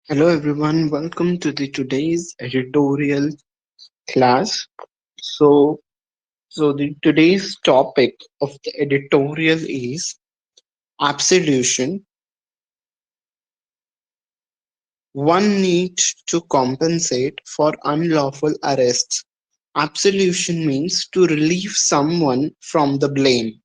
Hello everyone, welcome to the today's editorial class. So, the today's topic of the editorial is absolution. One needs to compensate for unlawful arrests. Absolution means to relieve someone from the blame.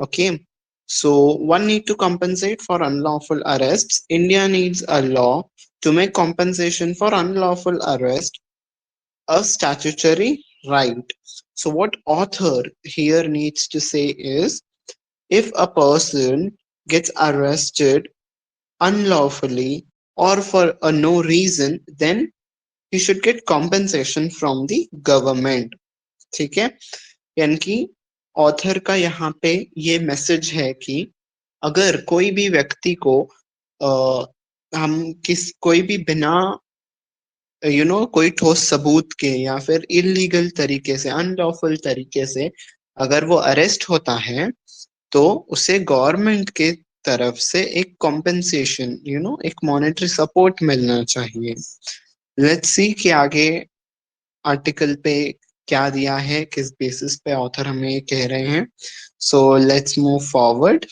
Okay. So one need to compensate for unlawful arrests. India needs a law to make compensation for unlawful arrest a statutory right. So, what author here needs to say is if a person gets arrested unlawfully or for a no reason, then he should get compensation from the government. ठीक है, यानी कि author का यहाँ पे ये message है कि अगर कोई भी व्यक्ति को हम किस कोई भी बिना कोई ठोस सबूत के या फिर इलीगल तरीके से अनलॉफुल तरीके से अगर वो अरेस्ट होता है तो उसे गवर्नमेंट के तरफ से एक कॉम्पेंसेशन एक मॉनेटरी सपोर्ट मिलना चाहिए। लेट्स सी कि आगे आर्टिकल पे क्या दिया है, किस बेसिस पे ऑथर हमें ये कह रहे हैं। So let's move forward.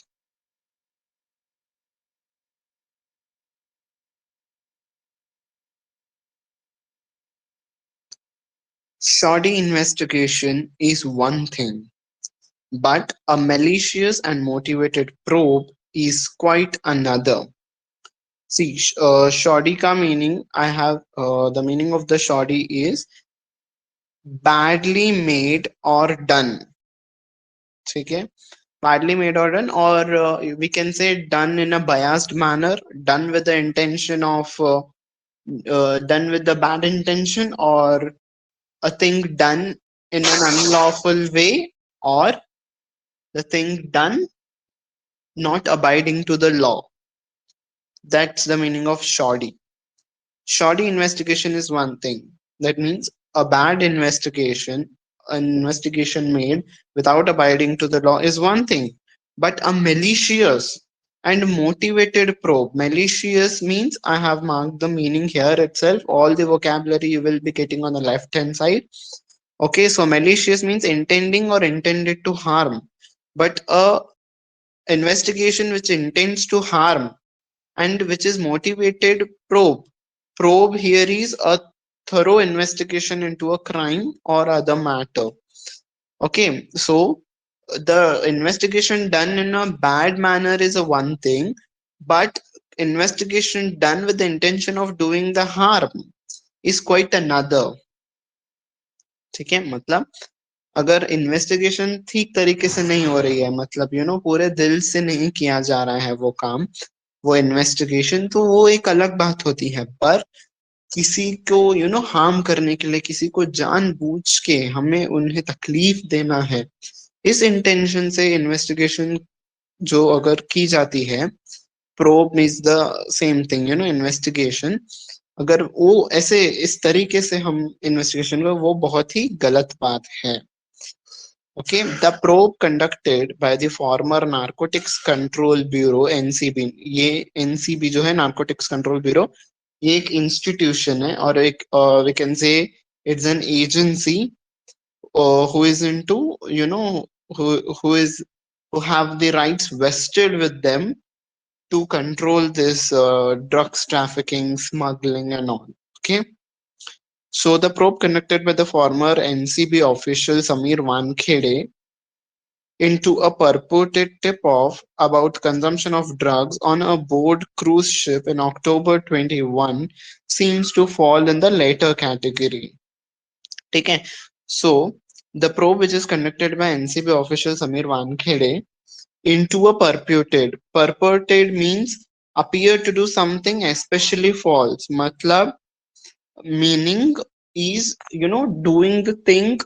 Shoddy investigation is one thing, but a malicious and motivated probe is quite another. See, shoddy ka meaning I have the meaning of the shoddy is badly made or done. ठीक है, badly made or done, or we can say done in a biased manner, done with the intention of done with the bad intention, or a thing done in an unlawful way, or the thing done not abiding to the law. That's the meaning of shoddy. Shoddy investigation is one thing. That means a bad investigation, an investigation made without abiding to the law is one thing. But a malicious and motivated probe. Malicious means I have marked the meaning here itself. All the vocabulary you will be getting on the left hand side. Okay, so malicious means intending or intended to harm. But a investigation which intends to harm and which is motivated probe. Probe here is a thorough investigation into a crime or other matter. Okay, so the investigation done in a bad manner is a one thing, but investigation done with the intention of doing the harm is quite another. ठीक है, मतलब अगर investigation ठीक तरीके से नहीं हो रही है, मतलब पूरे दिल से नहीं किया जा रहा है वो काम, वो इन्वेस्टिगेशन, तो वो एक अलग बात होती है। पर किसी को हार्म करने के लिए, किसी को जानबूझ के हमें उन्हें तकलीफ देना है, इस इंटेंशन से इन्वेस्टिगेशन जो अगर की जाती है, probe means the same thing investigation, अगर वो ऐसे इस तरीके से हम इन्वेस्टिगेशन को, वो बहुत ही गलत बात है। Okay, the probe conducted by the former Narcotics Control Bureau (NCB). ये NCB जो है, Narcotics Control Bureau, ये एक इंस्टीट्यूशन है और एक we can say it's an agency who is into who who is who have the rights vested with them to control this drugs trafficking, smuggling, and all. Okay. So the probe conducted by the former NCB official Samir Wankhede into a purported tip-off about consumption of drugs on a board cruise ship in October 21 seems to fall in the later category. Okay, so the probe, which is conducted by NCB official Samir Wankhede into a purported means appear to do something especially false. Matlab meaning is doing the thing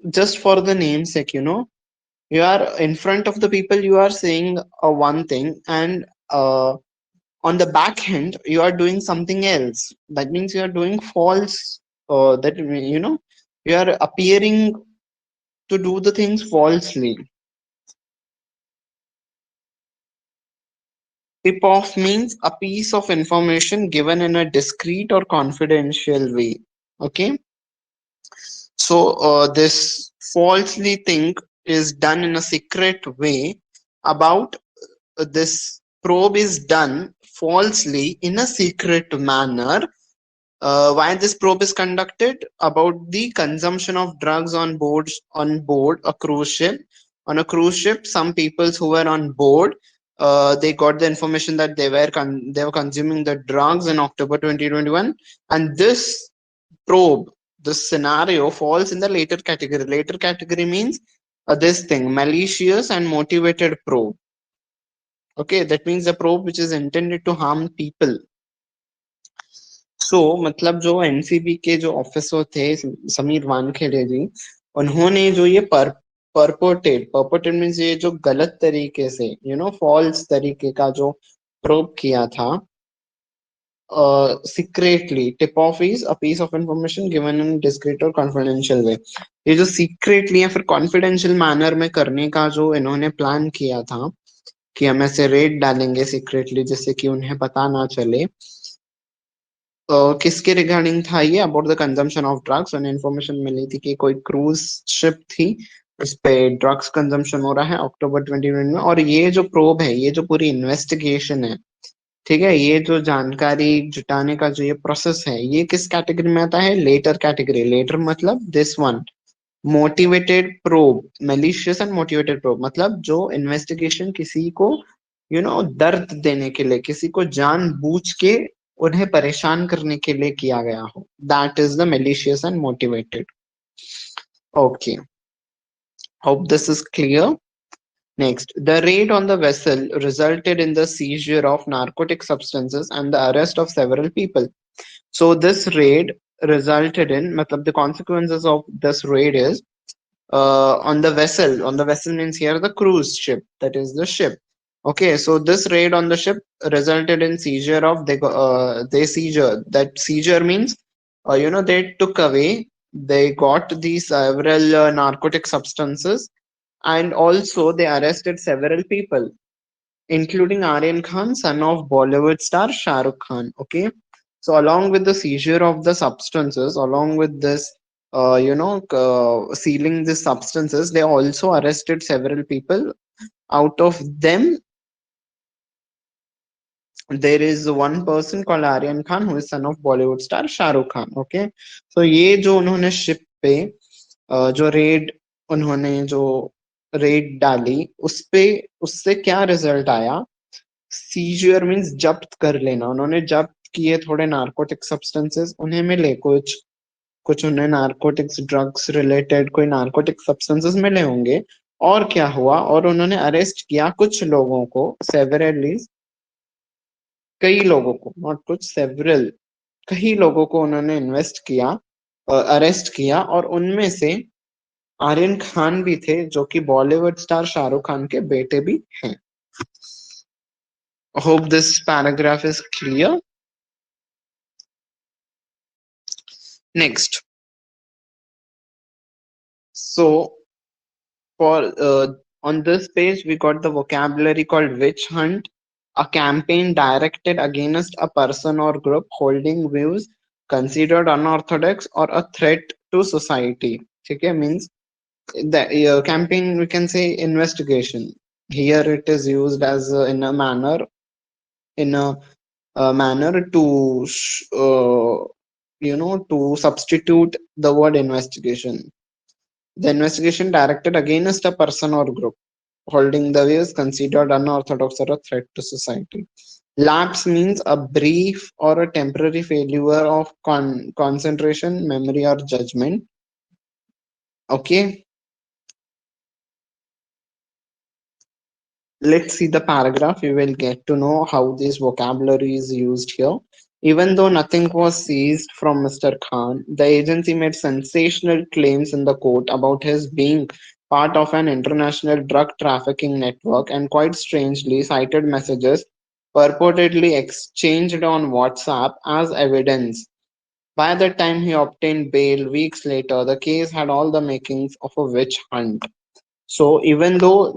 just for the namesake. You are in front of the people, you are saying one thing, and on the back end you are doing something else. That means you are doing false, that you are appearing to do the things falsely. Tip off means a piece of information given in a discreet or confidential way. Okay, so this falsely thing is done in a secret way. About this probe is done falsely in a secret manner. Why this probe is conducted? About the consumption of drugs on board a cruise ship. On a cruise ship, some people who were on board, they got the information that they were consuming the drugs in October 2021, and this probe, this scenario falls in the later category. Later category means this thing, malicious and motivated probe. Okay, that means a probe which is intended to harm people. सो मतलब जो NCB के जो officer थे समीर वानखेड़े जी, उन्होंने जो ये परपोटेड means ये जो गलत तरीके से फॉल्स तरीके का जो प्रोब किया था secretly, tip off is a piece of information given in discreet और कॉन्फिडेंशियल वे। ये जो सीक्रेटली या फिर कॉन्फिडेंशियल मैनर में करने का जो इन्होंने प्लान किया था कि हम ऐसे रेड डालेंगे सीक्रेटली जिससे कि उन्हें पता ना चले, किसके रिगार्डिंग था ये? About the consumption of drugs. उन्हें इन्फॉर्मेशन मिली थी कि कोई क्रूज शिप थी उस पे ड्रग्स कंजम्पशन हो रहा है अक्टूबर 2020 में, और ये जो प्रोब है, ये जो पूरी इन्वेस्टिगेशन है, ठीक है, ये जो जानकारी जुटाने का जो ये प्रोसेस है, ये किस कैटेगरी में आता है? Latter category. लेटर मतलब this one, motivated probe, malicious and motivated probe, मतलब जो इन्वेस्टिगेशन किसी को दर्द देने के लिए, किसी को जानबूझ के उन्हें परेशान करने के लिए किया गया हो, that is the malicious and motivated. Okay, hope this is clear. Next, the raid on the vessel resulted in the seizure of narcotic substances and the arrest of several people. So this raid resulted in, matlab the consequences of this raid is on the vessel. On the vessel means here the cruise ship, that is the ship. Okay, so this raid on the ship resulted in seizure of they seizure. That seizure means they took away, they got these several narcotic substances, and also they arrested several people, including Aryan Khan, son of Bollywood star Shah Rukh Khan. Okay, so along with the seizure of the substances, along with this, sealing the substances, they also arrested several people. Out of them, there is one person called Aryan Khan, who is son of Bollywood star Shah Rukh Khan. Okay, so ये जो उन्होंने ship पे जो red उन्होंने जो red डाली, उस पे उससे क्या रिजल्ट आया? सीजर मींस जब्त कर लेना। उन्होंने जब्त किए थोड़े नार्कोटिक सब्सटेंसेस, उन्हें मिले कुछ कुछ उन्हें नार्कोटिक्स ड्रग्स रिलेटेड कोई नार्कोटिक सब्सटेंसेस मिले होंगे। और क्या हुआ? और उन्होंने अरेस्ट किया कुछ लोगों को, सेवरली, कई लोगों को, नॉट कुछ, सेवरल, कई लोगों को उन्होंने इन्वेस्ट किया, अरेस्ट किया, और उनमें से आर्यन खान भी थे, जो कि बॉलीवुड स्टार शाहरुख खान के बेटे भी हैं। Hope this paragraph is clear. Next, so for on this page we got the vocabulary called witch hunt, a campaign directed against a person or group holding views considered unorthodox or a threat to society. Okay, means the campaign, we can say investigation. Here it is used as in a manner, in a manner to to substitute the word investigation. The investigation directed against a person or group holding the views considered unorthodox or a threat to society. Lapse means a brief or a temporary failure of concentration, memory, or judgment. Okay, let's see the paragraph. You will get to know how this vocabulary is used here. Even though nothing was seized from Mr. Khan, the agency made sensational claims in the court about his being part of an international drug trafficking network, and quite strangely cited messages purportedly exchanged on WhatsApp as evidence. By the time he obtained bail weeks later, the case had all the makings of a witch hunt. So even though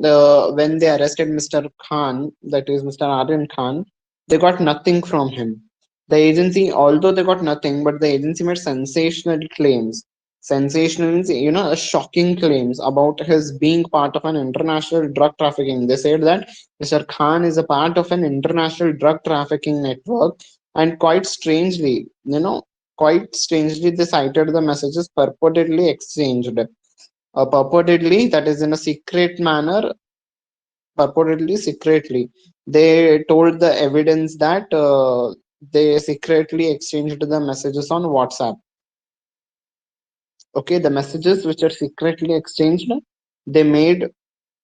when they arrested Mr. Khan, that is Mr. Aryan Khan, they got nothing from him. The agency, although they got nothing, but the agency made sensational claims. Sensational means, shocking claims about his being part of an international drug trafficking. They said that Mr. Khan is a part of an international drug trafficking network, and quite strangely, they cited the messages purportedly exchanged, purportedly, that is in a secret manner, purportedly secretly. They told the evidence that they secretly exchanged the messages on WhatsApp. Okay, the messages which are secretly exchanged, they made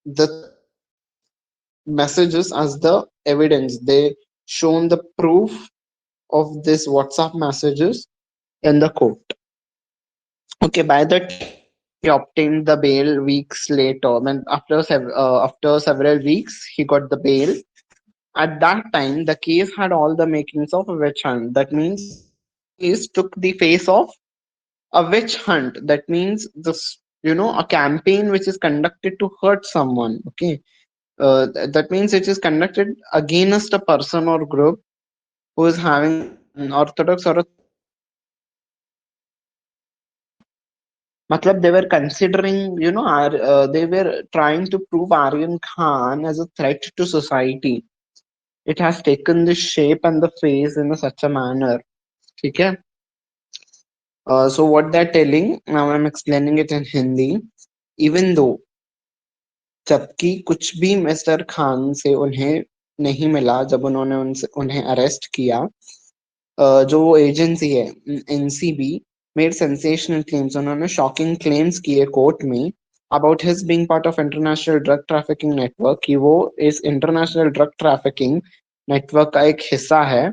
the messages as the evidence. They shown the proof of this WhatsApp messages in the court. Okay, by the time he obtained the bail weeks later, and after several weeks, he got the bail. At that time, the case had all the makings of a witch hunt. That means the case took the face of a witch hunt. That means a campaign which is conducted to hurt someone. Okay, that means it is conducted against a person or group who is having an orthodox or a Matlab, they were considering, they were trying to prove Aryan Khan as a threat to society. It has taken the shape and the face in such a manner. Okay? So what they're telling, now I'm explaining it in Hindi. Even though जबकि कुछ भी mister Khan से उन्हें नहीं मिला जब उन्होंने उन्हें अरेस्ट किया, जो एजेंसी है एनसीबी मेड सेंसेशनल क्लेम्स, उन्होंने शॉकिंग क्लेम्स किए कोर्ट में about his being part of international drug trafficking network, कि वो इस इंटरनेशनल ड्रग ट्रैफिकिंग नेटवर्क का एक हिस्सा है,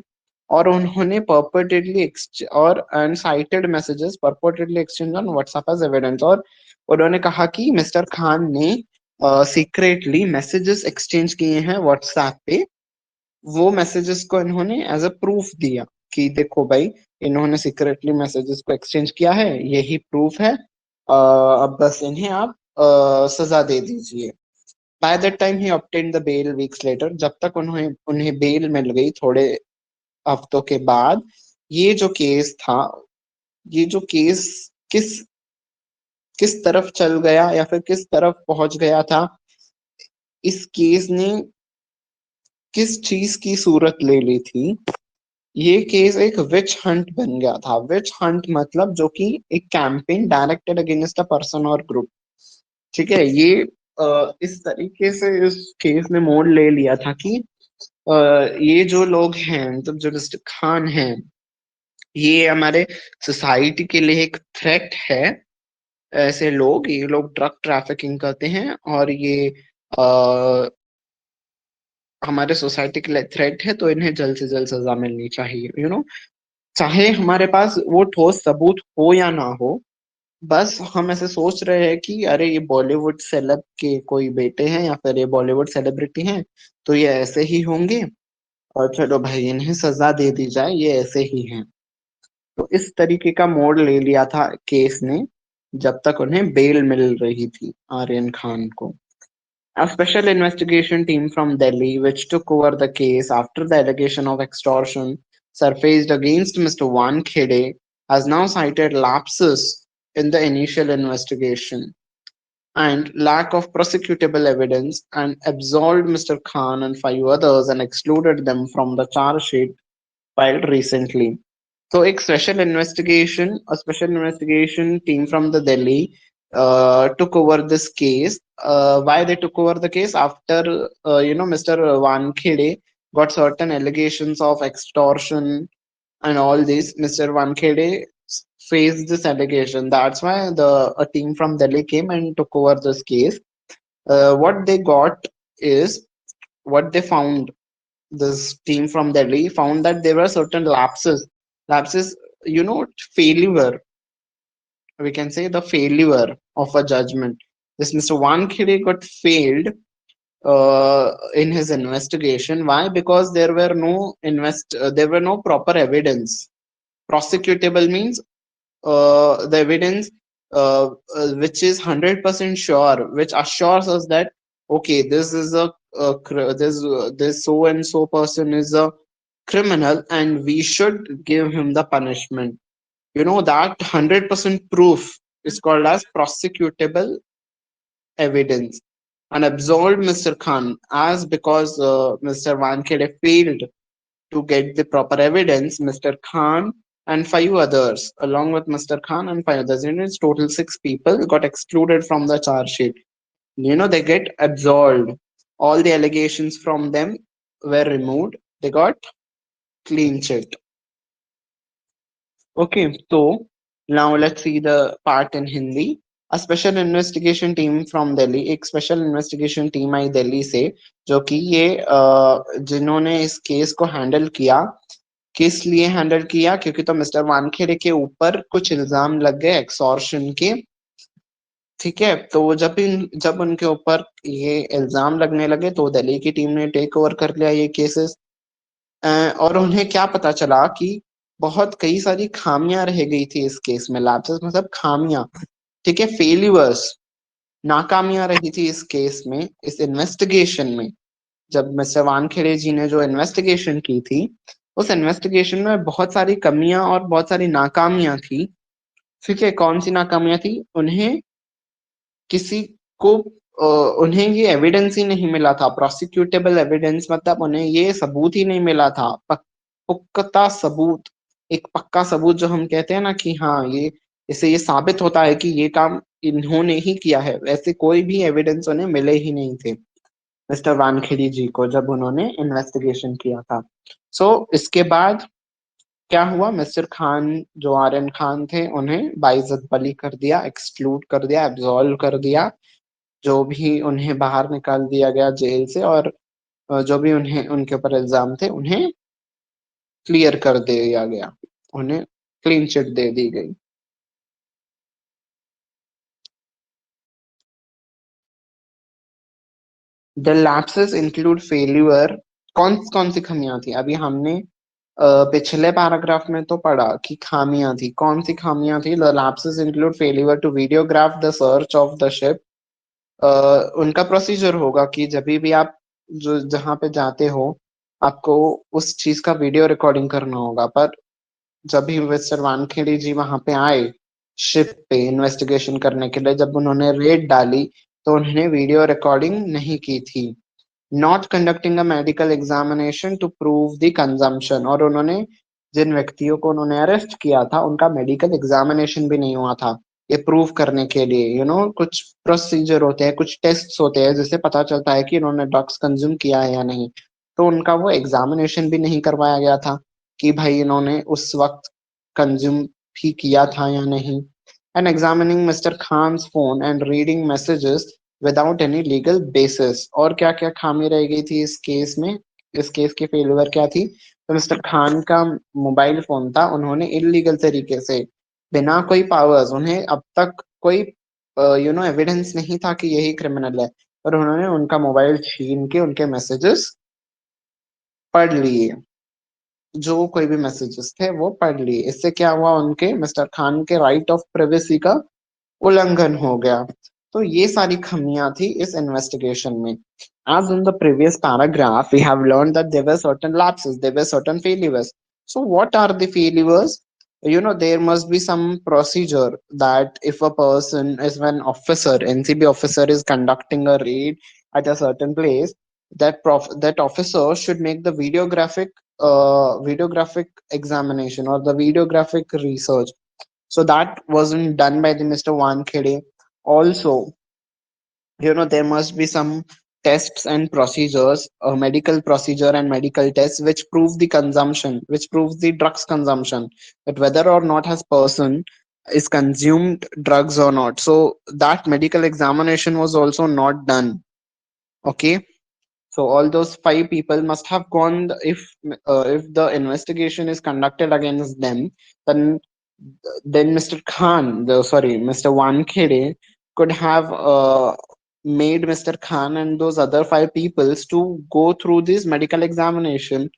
और उन्होंने पर्पोटेडली और uncited messages purportedly exchange on WhatsApp as evidence, और उन्होंने कहा कि मिस्टर खान ने सीक्रेटली मैसेजेस एक्सचेंज किए हैं व्हाट्सएप पे। वो मैसेजेस को इन्होंने एज अ प्रूफ दिया कि देखो भाई, इन्होंने सीक्रेटली मैसेजेस को एक्सचेंज किया है, यही प्रूफ है, अब बस इन्हें आप सजा दे दीजिए। By that time he obtained the bail weeks later. जब तक उन्हें उन्हें बेल मिल गई थोड़े हफ्तों के बाद, ये जो केस था, ये जो केस किस किस तरफ चल गया या फिर किस तरफ पहुंच गया था, इस केस ने किस चीज की सूरत ले ली थी, ये केस एक विच हंट बन गया था। विच हंट मतलब जो कि एक campaign directed against a person और ग्रुप। ठीक है, ये इस तरीके से इस केस ने मोड़ ले लिया था कि अ, ये जो लोग हैं, मतलब जो मिस्टर खान हैं, ये हमारे सोसाइटी के लिए एक थ्रेट है। ऐसे लोग, ये लोग ड्रग ट्रैफिकिंग करते हैं, और ये आ, हमारे सोसाइटी के लिए थ्रेट है, तो इन्हें जल्द से जल्द सजा मिलनी चाहिए। चाहे हमारे पास वो ठोस सबूत हो या ना हो, बस हम ऐसे सोच रहे हैं कि अरे ये बॉलीवुड सेलेब के कोई बेटे हैं या फिर ये बॉलीवुड सेलिब्रिटी हैं, तो ये ऐसे ही होंगे, और चलो भाई इन्हें सजा दे दी जाए, ये ऐसे ही हैं। तो इस तरीके का मोड़ ले लिया था केस ने, जब तक उन्हें बेल मिल रही थी आर्यन खान को। A special investigation team from Delhi, which took over the case after the allegation of extortion surfaced against Mr. Wankhede, has now cited lapses in the initial investigation and lack of prosecutable evidence, and absolved Mr. Khan and five others and excluded them from the charge sheet filed recently. So a special investigation team from the Delhi took over this case. Why they took over the case? After Mr. Wankhede got certain allegations of extortion and all this. Mr. Wankhede faced this allegation. That's why a team from Delhi came and took over this case. What they got is, what they found, this team from Delhi found that there were certain lapses, failure. We can say the failure of a judgment. This Mr. Wankhede got failed in his investigation. Why? Because there were no proper evidence. Prosecutable means the evidence. which is 100% sure, which assures us that okay, this is this so and so person is a criminal, and we should give him the punishment. That 100% proof is called as prosecutable evidence. And absolved Mr. Khan as because Mr. Wankhede failed to get the proper evidence. Mr. Khan and five others, along with Mr. Khan and five others, it's total six people got excluded from the charge sheet. They get absolved. All the allegations from them were removed. They got clean sheet. Okay, so now let's see the part in Hindi. A special investigation team from Delhi, एक special investigation team आई दिल्ली से, जो कि ये जिन्होंने इस case को handle किया, किस लिए हैंडल किया, क्योंकि तो मिस्टर वानखेड़े के ऊपर कुछ इल्जाम लग गए एक्सॉर्शन के। ठीक है, तो जब उनके ऊपर ये इल्जाम लगने लगे तो दिल्ली की टीम ने टेक ओवर कर लिया ये केसेस। और उन्हें क्या पता चला कि बहुत कई सारी खामियां रह गई थी इस केस में, लैप्सेस मतलब खामियां, ठीक है, फेल्यूअर्स, नाकामियां रही थी इस केस में, इस इन्वेस्टिगेशन में। जब मिस्टर वानखेड़े जी ने जो इन्वेस्टिगेशन की थी, उस इन्वेस्टिगेशन में बहुत सारी कमियां और बहुत सारी नाकामियां थी। ठीक है, कौन सी नाकामियां थी? किसी को उन्हें ये एविडेंस ही नहीं मिला था, प्रोसिक्यूटेबल एविडेंस, मतलब उन्हें ये सबूत ही नहीं मिला था, पुख्ता सबूत, एक पक्का सबूत जो हम कहते हैं ना कि हाँ, ये इससे ये साबित होता है कि ये काम इन्होंने ही किया है, वैसे कोई भी एविडेंस उन्हें मिले ही नहीं थे मिस्टर वानखेड़ी जी को जब उन्होंने इन्वेस्टिगेशन किया था। इसके बाद क्या हुआ, मिस्टर खान जो आर्यन खान थे उन्हें बाइज्जत बरी कर दिया, एक्सक्लूड कर दिया, एब्सॉल्व कर दिया, जो भी उन्हें बाहर निकाल दिया गया जेल से, और जो भी उन्हें उनके ऊपर इल्जाम थे उन्हें क्लियर कर दिया गया, उन्हें क्लीन चिट दे दी गई। The lapses include failure. कौन कौन सी खामियां थी? अभी हमने पिछले पैराग्राफ में तो पढ़ा कि खामियां थी, कौन सी खामियां थी? The lapses include failure to videograph the search of the ship. उनका प्रोसीजर होगा कि जब भी आप जो जहां पे जाते हो, आपको उस चीज का वीडियो रिकॉर्डिंग करना होगा, पर जब भी मिस्टर वानखेड़ी जी वहां पे आए शिप पे इन्वेस्टिगेशन करने के लिए, जब उन्होंने रेड डाली, तो उन्होंने वीडियो रिकॉर्डिंग नहीं की थी। Not conducting a medical examination to prove the consumption, और उन्होंने जिन व्यक्तियों को उन्होंने अरेस्ट किया था उनका मेडिकल एग्जामिनेशन भी नहीं हुआ था, ये प्रूव करने के लिए। कुछ प्रोसीजर होते हैं, कुछ टेस्ट होते हैं जिससे पता चलता है कि इन्होंने ड्रग्स कंज्यूम किया है या नहीं, तो उनका वो एग्जामिनेशन भी नहीं करवाया गया था कि भाई इन्होंने उस वक्त कंज्यूम भी किया था या नहीं। And examining Mr Khan's phone and reading messages without any legal basis. और क्या क्या खामी रह गई थी इस केस में? इस केस की फेल्यूर क्या थी? तो मिस्टर खान का मोबाइल फोन था, उन्होंने इलीगल तरीके से, बिना कोई पावर्स, उन्हें अब तक कोई एविडेंस नहीं था कि यही क्रिमिनल है, पर उन्होंने उनका मोबाइल छीन के उनके मैसेजेस पढ़ लिए, जो कोई भी मैसेजेस थे वो पढ़ लिए। इससे क्या हुआ, उनके मिस्टर खान के राइट ऑफ प्राइवेसी का उल्लंघन हो गया। तो ये सारी खामियां थी इस इन्वेस्टिगेशन में। As in the previous paragraph, we have learned that there were certain lapses, there were certain failures. So, what are the failures? There must be some procedure that if a person is an officer, NCB officer is conducting a raid at a certain place, that officer should make the videographic examination or the videographic research. So that wasn't done by the Mr. Wankhede. Also, there must be some tests and procedures, a medical procedure and medical tests which prove the consumption, which proves the drugs consumption, that whether or not has person is consumed drugs or not. So that medical examination was also not done. Okay, so all those five people must have gone. If the investigation is conducted against them, then Mr. Khan, Mr. Wankhede could have made Mr. Khan and those other five peoples to go through this medical examination,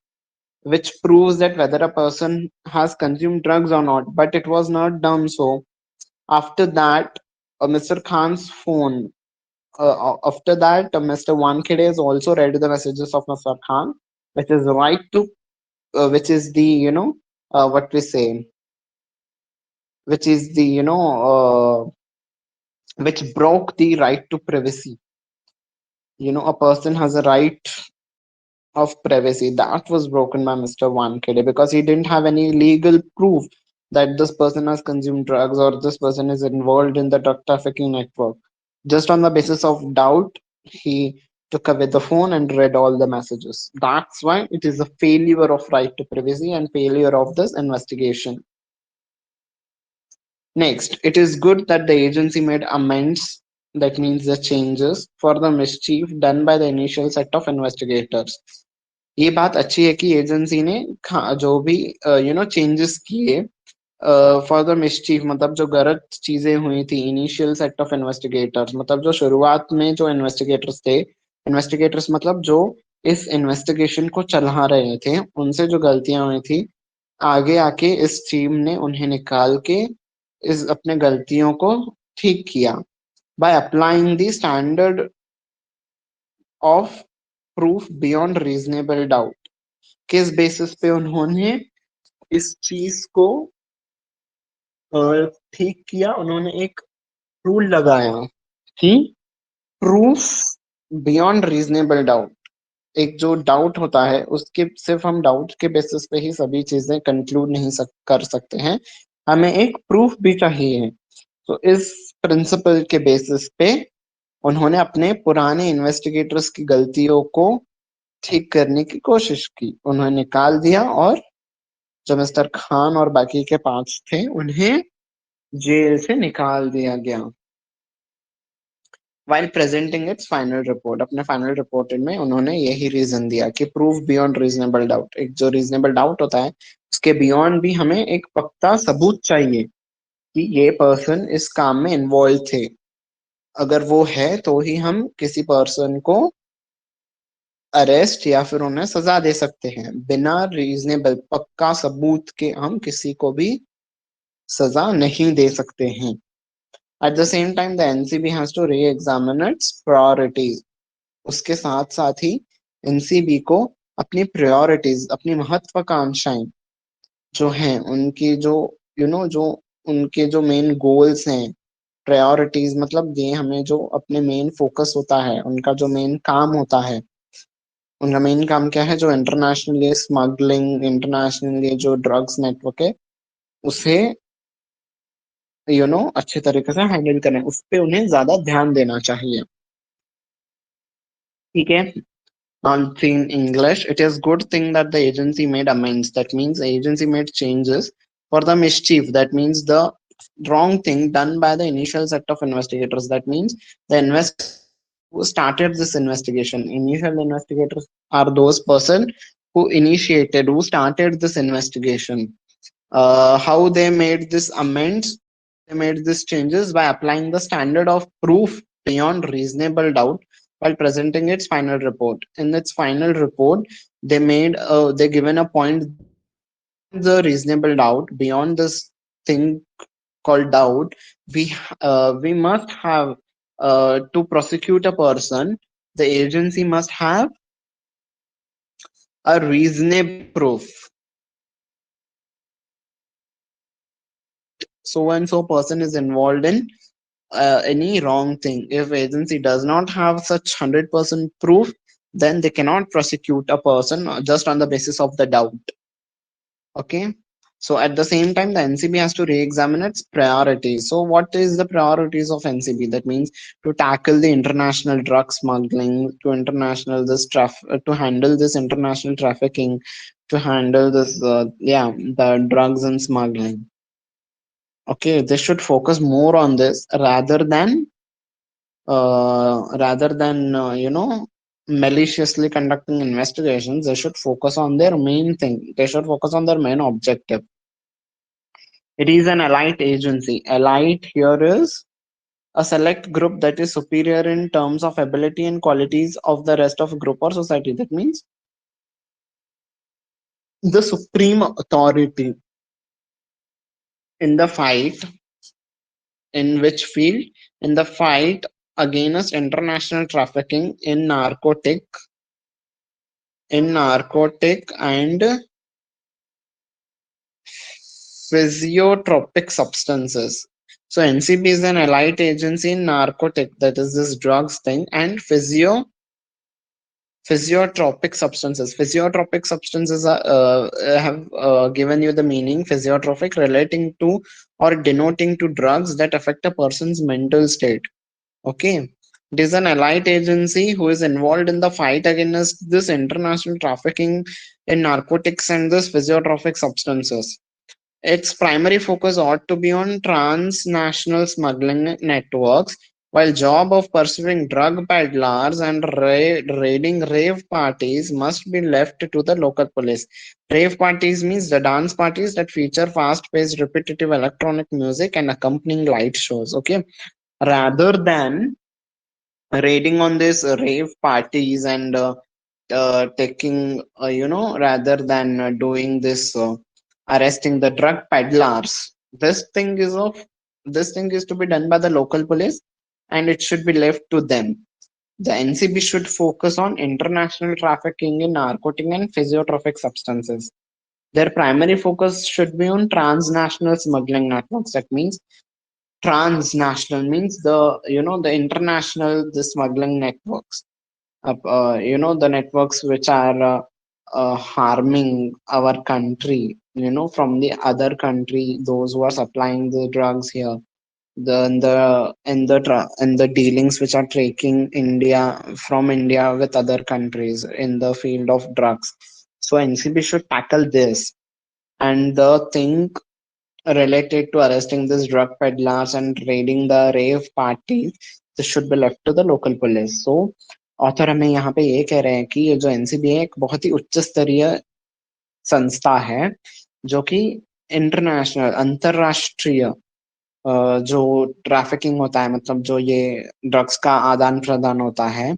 which proves that whether a person has consumed drugs or not. But it was not done so. After that, Mr. Khan's phone. After that, Mr. Wankhede has also read the messages of Mr. Khan, which is right to, which is the, what we say, which is the, which broke the right to privacy. A person has a right of privacy that was broken by Mr. Wankhede because he didn't have any legal proof that this person has consumed drugs or this person is involved in the drug trafficking network. Just on the basis of doubt, he took away the phone and read all the messages. That's why it is a failure of right to privacy and failure of this investigation. Next, it is good that the agency made amends, that means the changes, for the mischief done by the initial set of investigators. ये बात अच्छी है कि agency ने जो भी changes किए for the mischief, मतलब जो गलत चीजें हुई थी इनिशियल सेट ऑफ इन्वेस्टिगेटर्स, मतलब जो शुरुआत में जो इन्वेस्टिगेटर्स थे, इन्वेस्टिगेटर्स मतलब जो इस इन्वेस्टिगेशन को चला रहे थे, उनसे जो गलतियां हुई थी, आगे आके इस टीम ने उन्हें निकाल के इस अपने गलतियों को ठीक किया by applying the standard of proof beyond reasonable doubt. किस बेसिस पे उन्होंने इस चीज को ठीक किया, उन्होंने एक रूल लगाया कि प्रूफ बियॉन्ड रीजनेबल डाउट। एक जो डाउट होता है उसके सिर्फ हम डाउट के बेसिस पे ही सभी चीजें कंक्लूड नहीं कर सकते हैं, हमें एक प्रूफ भी चाहिए। तो इस प्रिंसिपल के बेसिस पे उन्होंने अपने पुराने इन्वेस्टिगेटर्स की गलतियों को ठीक करने की कोशिश की, उन्हें निकाल दिया और जो मिस्टर खान और बाकी के 5 थे उन्हें जेल से निकाल दिया गया। While presenting it's final report, अपने फाइनल रिपोर्ट में उन्होंने यही रीजन दिया कि प्रूफ बियॉन्ड रीजनेबल डाउट, एक जो रीजनेबल डाउट होता है उसके बियॉन्ड भी हमें एक पक्का सबूत चाहिए कि ये पर्सन इस काम में इन्वॉल्व थे। अगर वो है तो ही हम किसी पर्सन को अरेस्ट या फिर उन्हें सजा दे सकते हैं। बिना रीजनेबल पक्का सबूत के हम किसी को भी सजा नहीं दे सकते हैं। At the same time the NCB has to re examine its priorities. उसके साथ साथ ही एनसीबी को अपनी प्रायोरिटीज, अपनी महत्वाकांक्षाएं जो हैं उनकी जो जो उनके जो मेन गोल्स हैं, प्रायोरिटीज मतलब ये हमें जो अपने मेन फोकस होता है, उनका जो मेन काम होता है, उनका मेन काम क्या है, जो इंटरनेशनली स्मगलिंग, इंटरनेशनली जो ड्रग्स नेटवर्क है उसे अच्छे तरीके से हैंडल करें, उस पे उन्हें ज्यादा ध्यान देना चाहिए। ठीक है। In English, it is good thing that the agency made amends. That means the agency made changes for the mischief. That means the wrong thing done by the initial set of investigators. That means the investigators who started this investigation. Initial investigators are those person who initiated, who started this investigation. How they made this amends, they made these changes by applying the standard of proof beyond reasonable doubt while presenting its final report. In its final report, they given a point beyond the reasonable doubt, beyond this thing called doubt, we must have to prosecute a person, the agency must have a reasonable proof so and so person is involved in any wrong thing. If agency does not have such 100% proof, then they cannot prosecute a person just on the basis of the doubt. Okay. So at the same time, the NCB has to re-examine its priorities. So what is the priorities of NCB? That means to tackle the international drug smuggling, to handle this international trafficking, to handle this, the drugs and smuggling. Okay, they should focus more on this rather than maliciously conducting investigations. They should focus on their main thing. They should focus on their main objective. It is an elite agency. Elite here is a select group that is superior in terms of ability and qualities of the rest of group or society. That means the supreme authority in the fight In which field? In the fight against international trafficking in narcotic and physiotropic substances. So NCB is an allied agency in narcotic, that is this drugs thing, and physiotropic substances. Physiotropic substances are, have given you the meaning physiotropic, relating to or denoting to drugs that affect a person's mental state. Okay. It is an allied agency who is involved in the fight against this international trafficking in narcotics and this physiotropic substances. Its primary focus ought to be on transnational smuggling networks, while job of pursuing drug peddlers and raiding rave parties must be left to the local police. Rave parties means the dance parties that feature fast-paced, repetitive electronic music and accompanying light shows. Okay, rather than raiding on these rave parties and taking, rather than doing this, arresting the drug peddlers. This thing is to be done by the local police, and it should be left to them. The NCB should focus on international trafficking in narcotic and physiotropic substances. Their primary focus should be on transnational smuggling networks. That means transnational means the international the smuggling networks, the networks which are harming our country, from the other country, those who are supplying the drugs here, the dealings which are taking India from India with other countries in the field of drugs. So NCB should tackle this, and the thing related to arresting these drug peddlers and raiding the rave parties, this should be left to the local police. So author हमें यहाँ पे ये कह रहे हैं कि ये जो एनसीबी है एक बहुत ही उच्च स्तरीय संस्था है, जो कि इंटरनेशनल अंतरराष्ट्रीय जो ट्रैफिकिंग होता है, मतलब जो ये ड्रग्स का आदान प्रदान होता है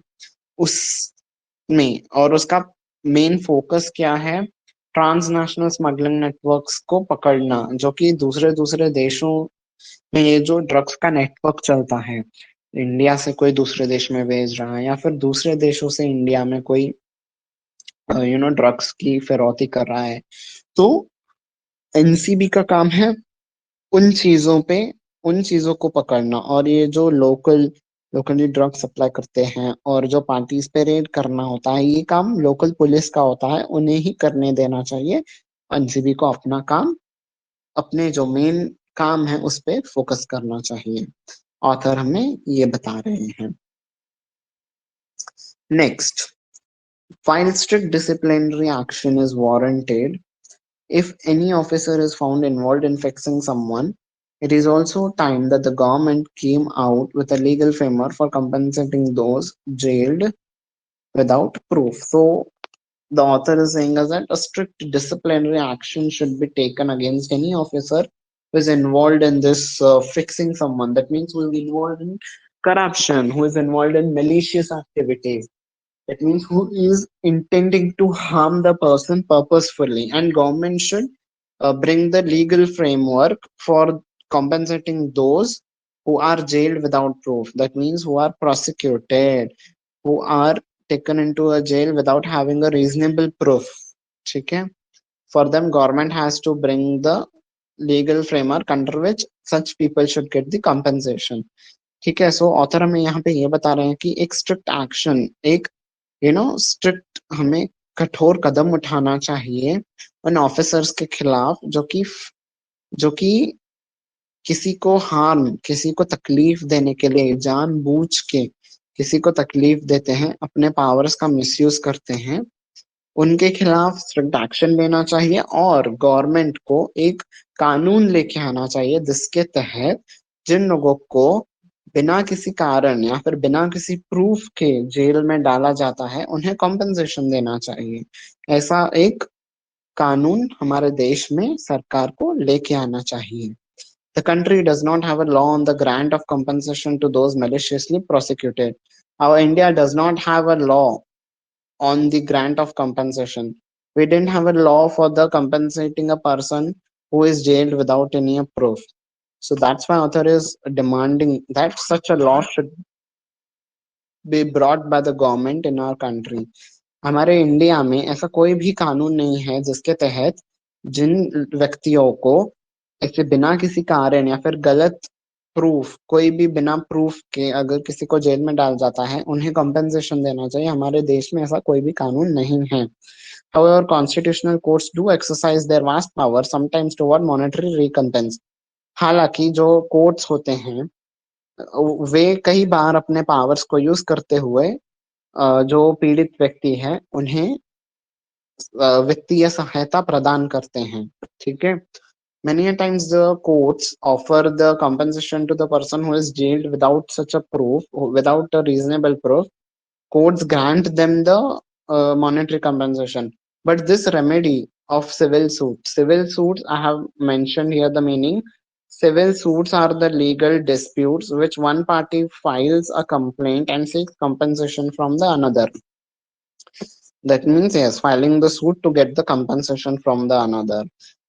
उसमें, और उसका मेन फोकस क्या है? ट्रांसनेशनल स्मगलिंग नेटवर्क्स को पकड़ना, जो कि दूसरे दूसरे देशों में ये जो ड्रग्स का नेटवर्क चलता है, इंडिया से कोई दूसरे देश में भेज रहा है या फिर दूसरे देशों से इंडिया में कोई ड्रग्स की फिरौती कर रहा है, तो एनसीबी का काम है उन चीजों पे उन चीजों को पकड़ना। और ये जो लोकली ड्रग सप्लाई करते हैं और जो पार्टीज पे रेड करना होता है, ये काम लोकल पुलिस का होता है, उन्हें ही करने देना चाहिए। एनसीबी को अपना काम, अपने जो मेन काम है उस पे फोकस करना चाहिए। ऑथर हमें ये बता रहे हैं। Next, while strict disciplinary action is warranted, if any officer is found involved in fixing someone, it is also time that the government came out with a legal framework for compensating those jailed without proof. So the author is saying us that a strict disciplinary action should be taken against any officer who is involved in this fixing someone. That means who is involved in corruption, who is involved in malicious activities. That means who is intending to harm the person purposefully, and government should bring the legal framework for compensating those who are jailed without proof. That means who are prosecuted, who are taken into a jail without having a reasonable proof. Okay? For them, government has to bring the legal framework under which such people should get the compensation. ठीक है, सो author हमें यहाँ पे ये बता रहे हैं कि एक स्ट्रिक्ट एक्शन, एक स्ट्रिक्ट हमें कठोर कदम उठाना चाहिए उन ऑफिसर्स के खिलाफ जो कि किसी को किसी को तकलीफ देने के लिए जानबूझ के किसी को तकलीफ देते हैं, अपने पावर्स का मिसयूज करते हैं, उनके खिलाफ स्ट्रिक्ट एक्शन लेना चाहिए। और गवर्नमेंट को एक कानून लेके आना चाहिए जिसके तहत जिन लोगों को बिना किसी कारण या फिर बिना किसी प्रूफ के जेल में डाला जाता है, उन्हें कॉम्पेंसेशन देना चाहिए। ऐसा एक कानून हमारे देश में सरकार को लेके आना चाहिए। The country does not have a law on the grant of compensation to those maliciously prosecuted. Our India does not have a law on the grant of compensation. We didn't have a law for the compensating a person who is jailed without any proof. So that's why author is demanding that such a law should be brought by the government in our country. हमारे India में ऐसा कोई भी कानून नहीं है जिसके तहत जिन व्यक्तियों को ऐसे बिना किसी कारण या फिर गलत प्रूफ, कोई भी बिना प्रूफ के अगर किसी को जेल में डाल जाता है, उन्हें कंपेंसेशन देना चाहिए। हमारे देश में ऐसा कोई भी कानून नहीं है। However, constitutional courts do exercise their vast power sometimes toward monetary recompense. हालांकि जो कोर्ट्स होते हैं वे कई बार अपने पावर्स को यूज करते हुए जो पीड़ित व्यक्ति है उन्हें वित्तीय सहायता प्रदान करते हैं। ठीक है। Many a times the courts offer the compensation to the person who is jailed without such a proof, without a reasonable proof. Courts grant them the monetary compensation. But this remedy of civil suits, I have mentioned here the meaning. Civil suits are the legal disputes which one party files a complaint and seeks compensation from the another. That means, yes, filing the suit to get the compensation from the another.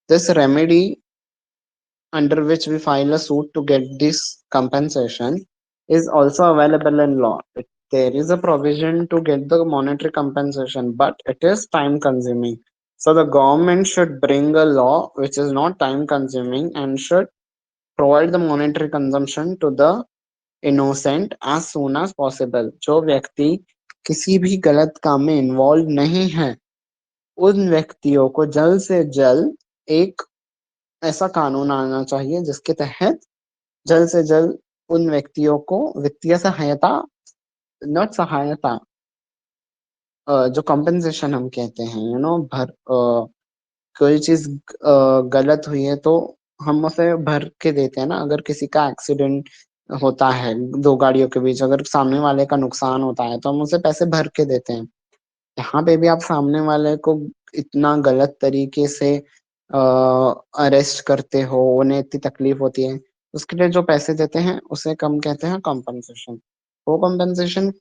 This remedy under which we file a suit to get this compensation is also available in law. There is a provision to get the monetary compensation, but it is time consuming. So the government should bring a law which is not time consuming and should provide the monetary consumption to the innocent as soon as possible. जो व्यक्ति किसी भी गलत काम में involve नहीं है, उन व्यक्तियों को जल्द से जल्द एक ऐसा कानून आना चाहिए जिसके तहत जल्द से जल्द उन व्यक्तियों को वित्तीय सहायता, नॉट सहायता, जो कंपनसेशन हम कहते हैं, भर कोई चीज गलत हुई है तो हम उसे भर के देते हैं ना। अगर किसी का एक्सीडेंट होता है दो गाड़ियों के बीच, अगर सामने वाले का नुकसान होता है तो हम उसे पैसे भर के देते हैं। यहाँ पे भी आप सामने वाले को इतना गलत तरीके से अरेस्ट करते हो, उन्हें इतनी तकलीफ होती है, उसके लिए जो पैसे देते हैं उसे कम कहते हैं कॉम्पनसेशन। वो कॉम्पनसेशन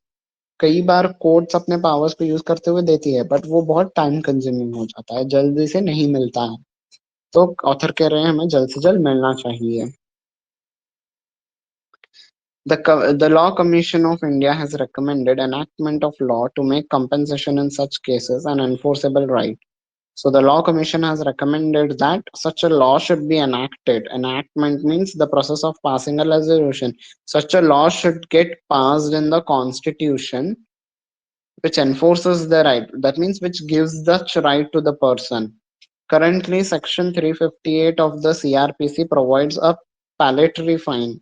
कई बार कोर्ट्स अपने पावर्स को यूज करते हुए देती है, बट वो बहुत टाइम कंज्यूमिंग हो जाता है, जल्दी से नहीं मिलता है। तो ऑथर कह रहे हैं हमें जल्द से जल्द मिलना चाहिए। The Law Commission of India has recommended enactment of law to make compensation in such cases an enforceable right. So the Law Commission has recommended that such a law should be enacted. Enactment means the process of passing a resolution. Such a law should get passed in the Constitution, which enforces the right. That means which gives the right to the person. Currently, Section 358 of the CRPC provides a palliatory fine,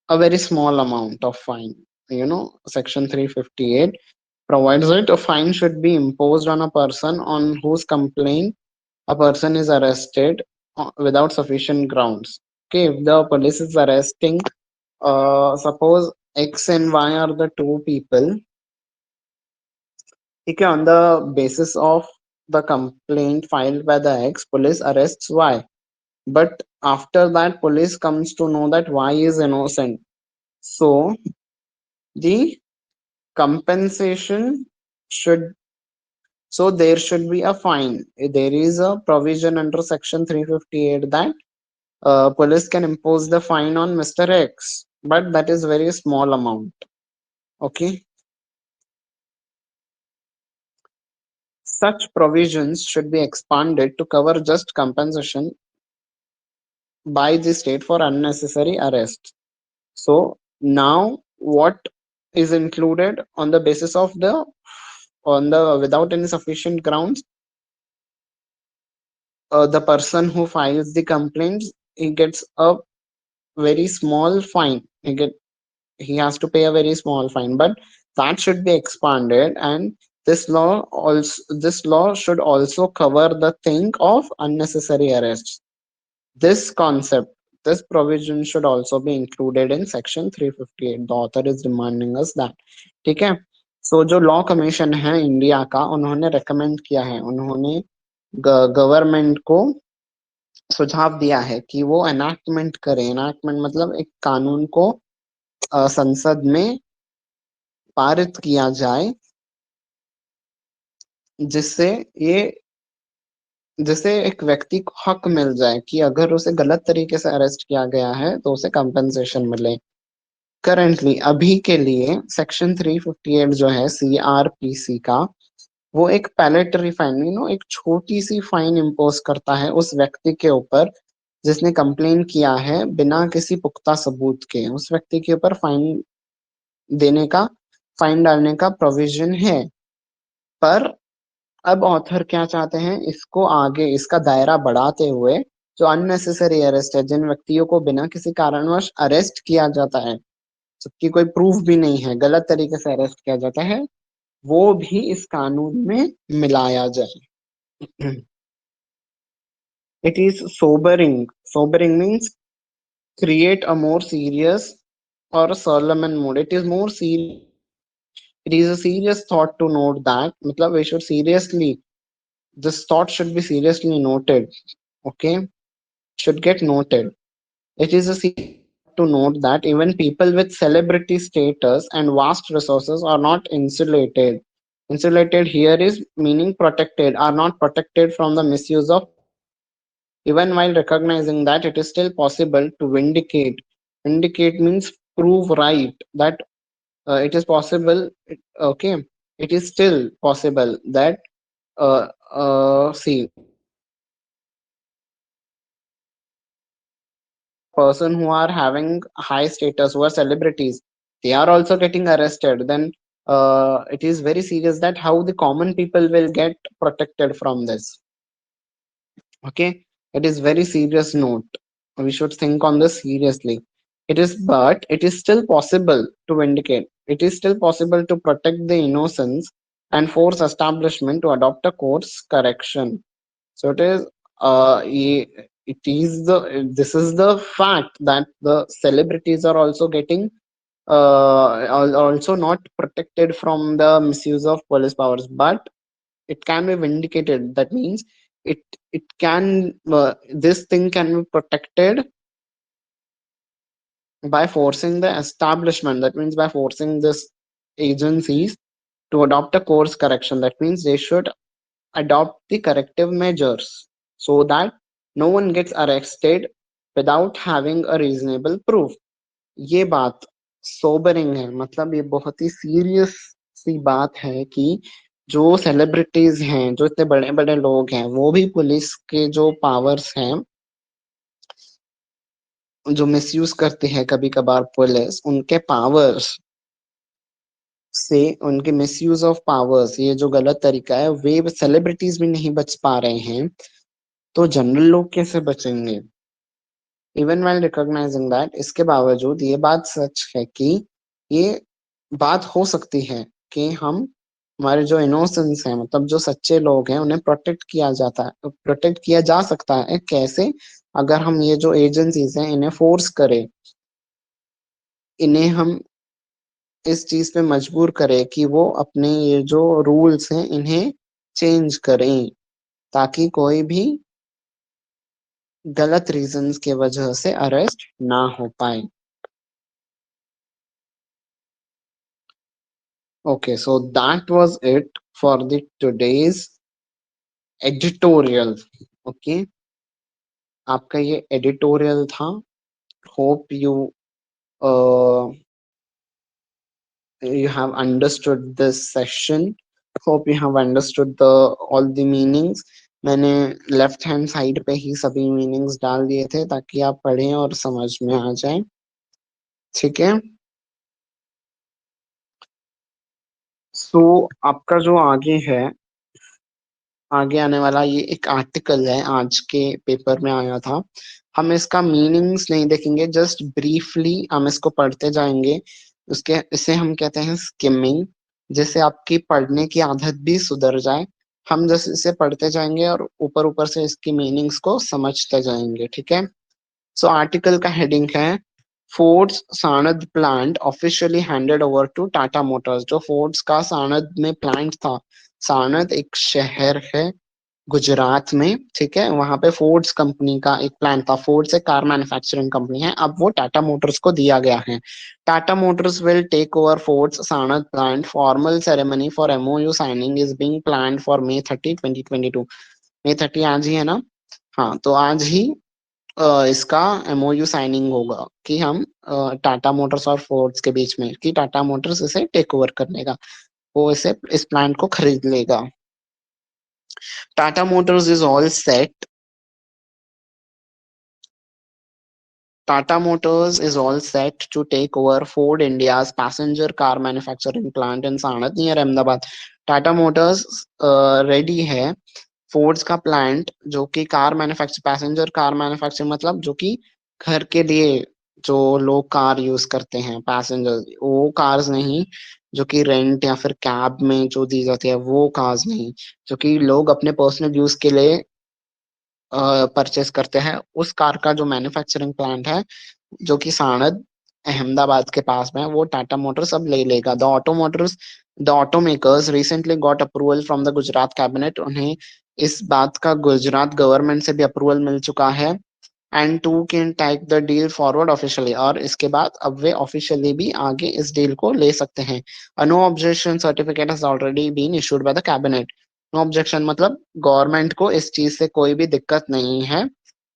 a very small amount of fine. Section 358 provides it. A fine should be imposed on a person on whose complaint a person is arrested without sufficient grounds. Okay, if the police is arresting, suppose X and Y are the two people. Okay, on the basis of the complaint filed by the X, police arrests Y. But after that, police comes to know that Y is innocent. So the compensation should, so there should be a fine. There is a provision under Section 358 that police can impose the fine on Mr. X, but that is very small amount. Okay. Such provisions should be expanded to cover just compensation by the state for unnecessary arrest. So now what is included on the basis of without any sufficient grounds, the person who files the complaints, he gets a very small fine. He has to pay a very small fine, but that should be expanded, and this law should also cover the thing of unnecessary arrests. This concept, this provision should also be included in Section 358. The author is reminding us that. ठीक है। सो जो law commission है India का, उन्होंने recommend किया है, उन्होंने government को सुझाव दिया है कि वो एनाक्टमेंट करे। एनाक्टमेंट मतलब एक कानून को संसद में पारित किया जाए जिससे ये जिसे एक व्यक्ति को हक मिल जाए कि अगर उसे गलत तरीके से अरेस्ट किया गया है तो उसे कंपनसेशन मिले। करंटली अभी के लिए सेक्शन 358 जो है सीआरपीसी का, वो एक पैलेटरी फाइन, एक छोटी सी फाइन इम्पोज करता है उस व्यक्ति के ऊपर जिसने कंप्लेन किया है बिना किसी पुख्ता सबूत के। उस व्यक्ति के ऊपर देने का फाइन डालने का प्रोविजन है। पर अब ऑथर क्या चाहते हैं, इसको आगे इसका दायरा बढ़ाते हुए जो अननेसेसरी अरेस्ट है, जिन व्यक्तियों को बिना किसी कारणवश अरेस्ट किया जाता है, जबकि कोई प्रूफ भी नहीं है, गलत तरीके से अरेस्ट किया जाता है, वो भी इस कानून में मिलाया जाए। It is sobering means create a more serious or solemn mood. It is more serious. It is a serious thought to note that. मतलब we should seriously. This thought should be seriously noted. Okay, should get noted. It is a serious to note that even people with celebrity status and vast resources are not insulated. Insulated here is meaning protected, are not protected from the misuse of, even while recognizing that it is still possible to vindicate. Vindicate means prove right, that it is possible. Okay, it is still possible that see, person who are having high status, who are celebrities, they are also getting arrested, then it is very serious that how the common people will get protected from this. Okay, it is very serious note. We should think on this seriously. It is, but it is still possible to vindicate. It is still possible to protect the innocence and force establishment to adopt a course correction. So it is, it is the, this is the fact that the celebrities are also getting also not protected from the misuse of police powers, but it can be vindicated. That means it it can this thing can be protected by forcing the establishment. That means by forcing this agencies to adopt a course correction. That means they should adopt the corrective measures so that no one gets arrested without having a reasonable proof. ये बात sobering है, मतलब ये बहुत ही serious सी बात है कि जो सेलिब्रिटीज हैं, जो इतने बड़े बड़े लोग हैं, वो भी पुलिस के जो पावर्स हैं, जो मिसयूज करते हैं कभी कभार पुलिस उनके पावर्स से, उनके मिसयूज ऑफ पावर्स, ये जो गलत तरीका है, वे सेलिब्रिटीज भी नहीं बच पा रहे हैं, तो जनरल लोग कैसे बचेंगे? इवन व्हाइल रिकॉग्नाइजिंग दैट, इसके बावजूद ये बात सच है कि ये बात हो सकती है कि हम, हमारे जो इनोसेंस हैं, मतलब जो सच्चे लोग हैं, उन्हें प्रोटेक्ट किया जाता है, प्रोटेक्ट किया जा सकता है। कैसे? अगर हम ये जो एजेंसीज हैं इन्हें फोर्स करें, इन्हें हम इस चीज पे मजबूर करें कि वो अपने ये जो रूल्स हैं इन्हें चेंज करें, ताकि कोई भी गलत रीजंस के वजह से अरेस्ट ना हो पाए। Okay, so that was it for the today's editorial. Okay, आपका ये editorial था. Hope uh, you have understood this session. Hope you have understood the all the meanings. मैंने लेफ्ट हैंड साइड पे ही सभी मीनिंग्स डाल दिए थे ताकि आप पढ़ें और समझ में आ जाए। ठीक है, सो आपका जो आगे है, आगे आने वाला ये एक आर्टिकल है, आज के पेपर में आया था। हम इसका मीनिंग्स नहीं देखेंगे, जस्ट ब्रीफली हम इसको पढ़ते जाएंगे। उसके इसे हम कहते हैं स्किमिंग, जिससे आपकी पढ़ने की आदत भी सुधर जाए। हम जस्ट इसे पढ़ते जाएंगे और ऊपर ऊपर से इसकी मीनिंग्स को समझते जाएंगे। ठीक है, सो आर्टिकल का हेडिंग है Ford's Sanand plant officially handed over to Tata motors. जो फोर्ड्स का सानद में प्लांट था, सानद एक शहर है गुजरात में, ठीक है, वहां पे फोर्ड्स कंपनी का एक प्लांट था। फोर्ड्स एक कार मैन्युफैक्चरिंग कंपनी है, अब वो टाटा मोटर्स को दिया गया है। Tata motors will take over Ford's Sanand plant. Formal ceremony for MOU signing is being planned for May 30, 2022। May 30 आज ही है ना? हाँ, तो आज ही इसका एमओयू साइनिंग होगा कि हम टाटा मोटर्स और फोर्ड्स के बीच में, कि टाटा मोटर्स इसे टेक ओवर कर लेगा, वो इसे इस प्लांट को खरीद लेगा। Tata Motors is all set Tata Motors is all set to take over Ford India's passenger car manufacturing plant in Sanad near Ahmedabad. Tata Motors ready है फोर्ड्स का प्लांट, जो कि car manufacture, passenger car manufacture मतलब जो कि घर के लिए, जो लोग कार यूज करते हैं पैसेंजर, वो कार्स नहीं, जो कि रेंट या फिर कैब में जो दी जाती है वो कार्स नहीं, जो कि लोग अपने पर्सनल यूज के लिए परचेस करते हैं, उस कार का जो मैन्युफैक्चरिंग प्लांट है जो कि सानद अहमदाबाद के पास में है, वो टाटा मोटर्स अब ले लेगा। The automakers recently got approval from the Gujarat cabinet. उन्हें इस बात का गुजरात गवर्नमेंट से भी अप्रूवल मिल चुका है। And to can take the deal forward officially, और इसके बाद अब वे ऑफिशियली भी आगे इस डील को ले सकते हैं। No objection certificate has already been issued by the cabinet. No objection मतलब गवर्नमेंट को इस चीज से कोई भी दिक्कत नहीं है,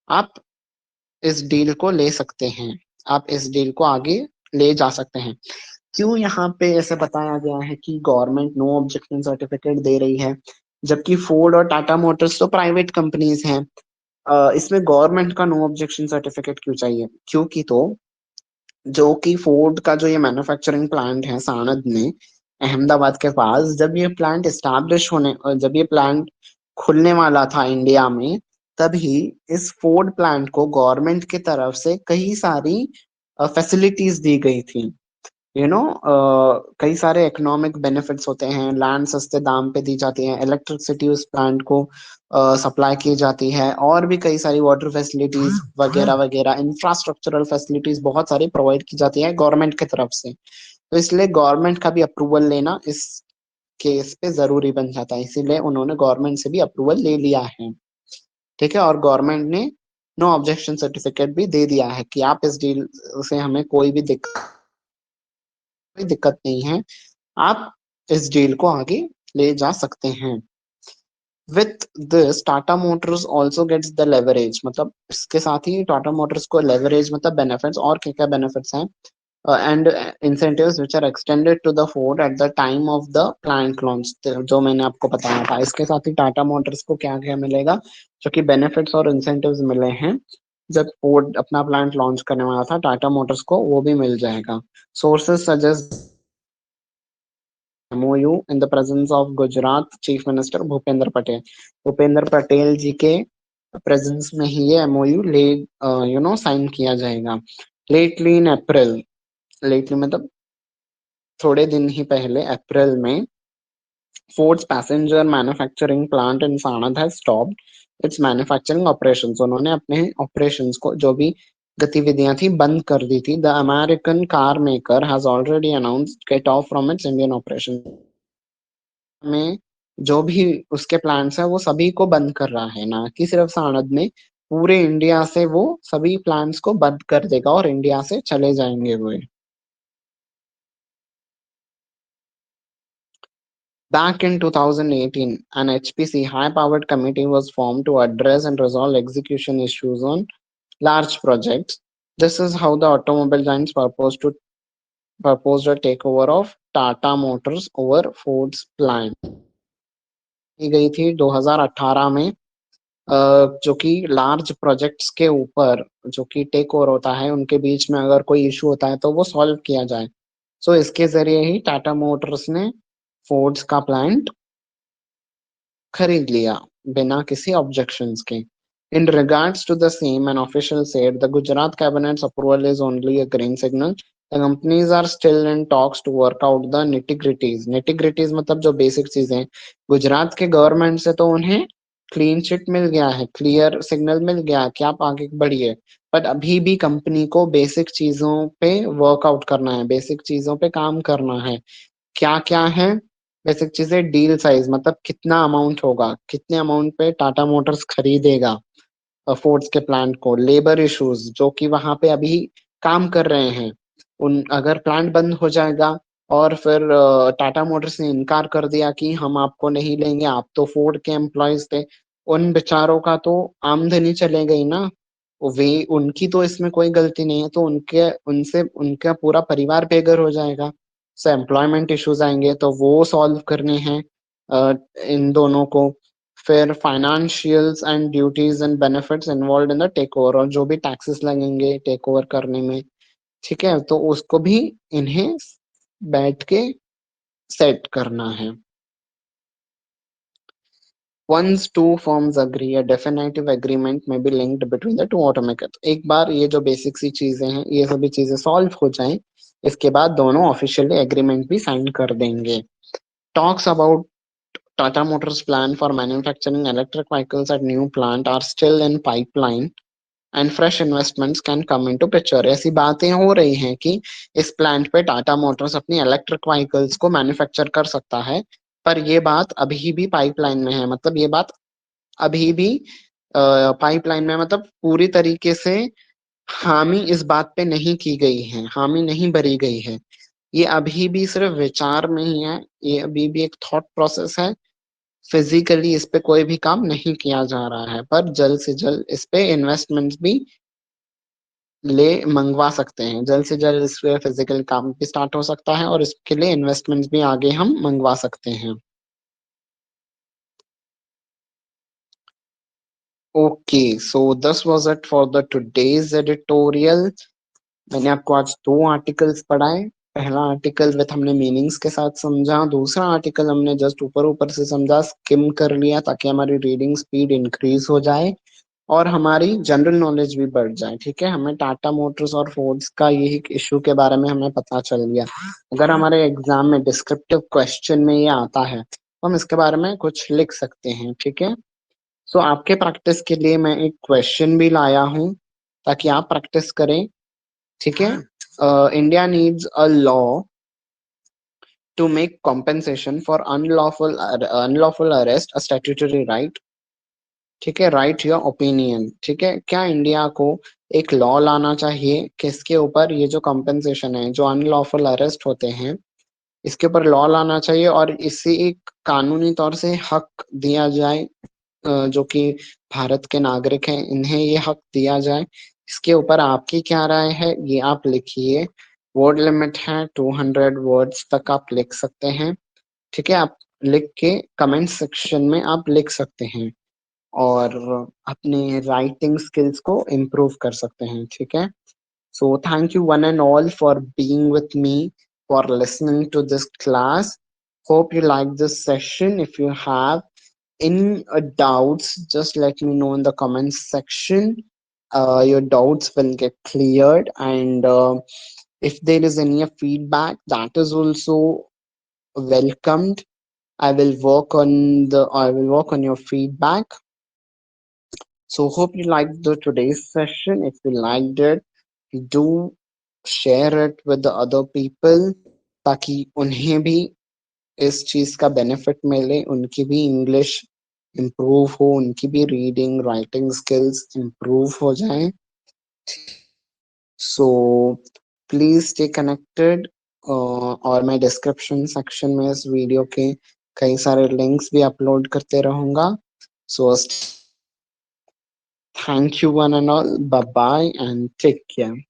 आप इस डील को ले सकते हैं, आप इस डील को आगे ले जा सकते हैं। क्यों यहाँ पे ऐसे बताया गया है कि गवर्नमेंट नो ऑब्जेक्शन सर्टिफिकेट दे रही है, जबकि फोर्ड और टाटा मोटर्स तो प्राइवेट कंपनीज हैं? इसमें गवर्नमेंट का नो ऑब्जेक्शन सर्टिफिकेट क्यों चाहिए? क्योंकि तो जो कि फोर्ड का जो ये मैन्युफैक्चरिंग प्लांट है सानद में अहमदाबाद के पास, जब ये प्लांट एस्टैब्लिश होने, जब ये प्लांट खुलने वाला था इंडिया में, तभी इस फोर्ड प्लांट को गवर्नमेंट की तरफ से कई सारी फैसिलिटीज दी गई थी। कई सारे इकोनॉमिक बेनिफिट्स होते हैं, लैंड सस्ते दाम पे दी जाती है, इलेक्ट्रिसिटी उस प्लांट को सप्लाई की जाती है, और भी कई सारी वाटर फैसिलिटीज वगैरह वगैरह, इंफ्रास्ट्रक्चरल फैसिलिटीज बहुत सारी प्रोवाइड की जाती है गवर्नमेंट की तरफ से। तो इसलिए गवर्नमेंट का भी अप्रूवल लेना इस केस पे जरूरी बन जाता है, इसीलिए उन्होंने गवर्नमेंट से भी अप्रूवल ले लिया है। ठीक है, और गवर्नमेंट ने नो ऑब्जेक्शन सर्टिफिकेट भी दे दिया है कि आप इस डील से हमें कोई दिक्कत नहीं है, आप इस डील को आगे ले जा सकते हैं। With this Tata Motors also gets the leverage, मतलब इसके साथ ही टाटा मोटर्स को लेवरेज मतलब बेनिफिट्स, और क्या क्या बेनिफिट्स हैं and incentives which are extended to the Ford at the time of the plant launch, जो मैंने आपको बताया था। इसके साथ ही टाटा मोटर्स को क्या क्या मिलेगा, जो कि बेनिफिट्स और incentives मिले हैं जब फोर्ड अपना प्लांट लॉन्च करने वाला था, टाटा मोटर्स को वो भी मिल जाएगा। Sources suggest MOU in the presence of Gujarat chief minister Bhupendra Patel ji के प्रेजेंस में ही ये MOU ले साइन किया जाएगा। लेटली इन अप्रैल, लेटली मतलब थोड़े दिन ही पहले अप्रैल में, Ford's passenger manufacturing plant in Sanand has stopped its manufacturing operations. उन्होंने अपने ऑपरेशंस को, जो भी गतिविधियां थी, बंद कर दी थी। The American car maker has already announced get off from its Indian operation. में जो भी उसके प्लान्स है वो सभी को बंद कर रहा है, ना कि सिर्फ सानद में, पूरे इंडिया से वो सभी प्लान्स को बंद कर देगा और इंडिया से चले जाएंगे वो। Back in 2018, an HPC high-powered committee was formed to address and resolve execution issues on large projects. This is how the automobile giants proposed a takeover of Tata Motors over Ford's plant. की गई थी 2018 में, जो कि large projects के ऊपर जो कि टेक ओवर होता है, उनके बीच में अगर कोई इशू होता है तो वो सॉल्व किया जाए। सो इसके जरिए ही टाटा मोटर्स ने फोर्ड्स का प्लांट खरीद लिया बिना किसी ऑब्जेक्शंस के। In regards to the same, an official said the Gujarat cabinet's approval is only a green signal. The companies are still in talks to work out the nitty-gritties. Nitty-gritties मतलब जो basic चीजें, गुजरात के government से तो उन्हें clean chit मिल गया है, clear signal मिल गया है कि आप आगे बढ़िए, पर अभी भी कंपनी को बेसिक चीजों पे वर्कआउट करना है, बेसिक चीजों पे काम करना है। क्या क्या है बेसिक चीजें? डील साइज मतलब कितना अमाउंट होगा, कितने अमाउंट पे टाटा मोटर्स खरीदेगा फोर्ड्स के प्लांट को, लेबर इश्यूज जो कि वहां पे अभी काम कर रहे हैं, उन अगर प्लांट बंद हो जाएगा और फिर टाटा मोटर्स ने इनकार कर दिया कि हम आपको नहीं लेंगे, आप तो फोर्ड के एम्प्लॉयज थे, उन बेचारों का तो आमदनी चले गई ना, वे उनकी तो इसमें कोई गलती नहीं है, तो उनके उनसे उनका पूरा परिवार बेघर हो जाएगा। सो एम्प्लॉयमेंट इश्यूज आएंगे, तो वो सॉल्व करने हैं इन दोनों को। फिर financials and duties and benefits involve in the take over, और जो भी टैक्सेस लगेंगे टेक ओवर करने में, ठीक है, तो उसको भी इन्हें बैठ के सेट करना है। Once two firms agree, a definitive agreement may be linked between the two automakers. एक बार ये जो बेसिक सी चीजें हैं, ये सभी चीजें सॉल्व हो जाएं, इसके बाद दोनों ऑफिशियली एग्रीमेंट भी साइन कर देंगे। Talks about Tata Motors' plan for manufacturing electric vehicles at new plant are still in pipeline, and fresh investments can come into picture. ऐसी बातें हो रही हैं कि इस प्लांट पे टाटा मोटर्स अपनी इलेक्ट्रिक व्हीकल्स को मैन्युफैक्चर कर सकता है, पर ये बात अभी भी पाइपलाइन में है। मतलब ये बात अभी भी पाइपलाइन में, मतलब पूरी तरीके से हामी इस बात पे नहीं की गई है, हामी नहीं भरी गई है। ये अभी भी सिर्फ विचार में ही है, ये अभी भी एक थॉट प्रोसेस है। फिजिकली इस पे कोई भी काम नहीं किया जा रहा है, पर जल्द से जल्द इस पे इन्वेस्टमेंट्स भी ले मंगवा सकते हैं। जल्द से जल्द इस पे फिजिकल काम भी स्टार्ट हो सकता है, और इसके लिए इन्वेस्टमेंट्स भी आगे हम मंगवा सकते हैं। Okay, so this was it for the today's editorial. मैंने आपको आज दो आर्टिकल्स पढ़ाए। पहला आर्टिकल विथ हमने मीनिंग्स के साथ समझा, दूसरा आर्टिकल हमने जस्ट ऊपर ऊपर से समझा, स्किम कर लिया, ताकि हमारी रीडिंग स्पीड इंक्रीज हो जाए और हमारी जनरल नॉलेज भी बढ़ जाए। ठीक है, हमें टाटा मोटर्स और फोर्ड्स का यही इशू के बारे में हमें पता चल गया। अगर हमारे एग्जाम में डिस्क्रिप्टिव क्वेश्चन में ये आता है, तो हम इसके बारे में कुछ लिख सकते हैं। ठीक है, सो आपके प्रैक्टिस के लिए मैं एक क्वेश्चन भी लाया हूँ, ताकि आप प्रैक्टिस करें। ठीक है, India needs a law to make compensation for unlawful arrest a statutory right. ठीक है, राइट योर ओपिनियन। ठीक है, क्या इंडिया को एक लॉ लाना चाहिए किसके ऊपर, ये जो कंपनसेशन है, जो अनलॉफुल अरेस्ट होते हैं, इसके ऊपर लॉ लाना चाहिए, और इससे एक कानूनी तौर से हक दिया जाए, जो कि भारत के नागरिक हैं इन्हें ये हक दिया जाए। इसके ऊपर आपकी क्या राय है, ये आप लिखिए। वर्ड लिमिट है 200 वर्ड्स तक आप लिख सकते हैं। ठीक है, आप लिख के कमेंट सेक्शन में आप लिख सकते हैं, और अपने राइटिंग स्किल्स को इम्प्रूव कर सकते हैं। ठीक है, so thank you one and all for being with me, for listening to this class. Hope you like this session. If you have any doubts, just let me know in the comments section. Your doubts will get cleared, and if there is any feedback, that is also welcomed. I will work on your feedback. So hope you liked the today's session. If you liked it, do share it with the other people, ताकि उन्हें भी इस चीज का benefit मिले, उनकी भी English improve हो, उनकी भी रीडिंग राइटिंग स्किल्स इम्प्रूव हो जाए। सो प्लीज स्टे कनेक्टेड, और मैं डिस्क्रिप्शन सेक्शन में इस वीडियो के कई सारे लिंक्स भी अपलोड करते रहूंगा। So thank you one and all, bye bye and take care.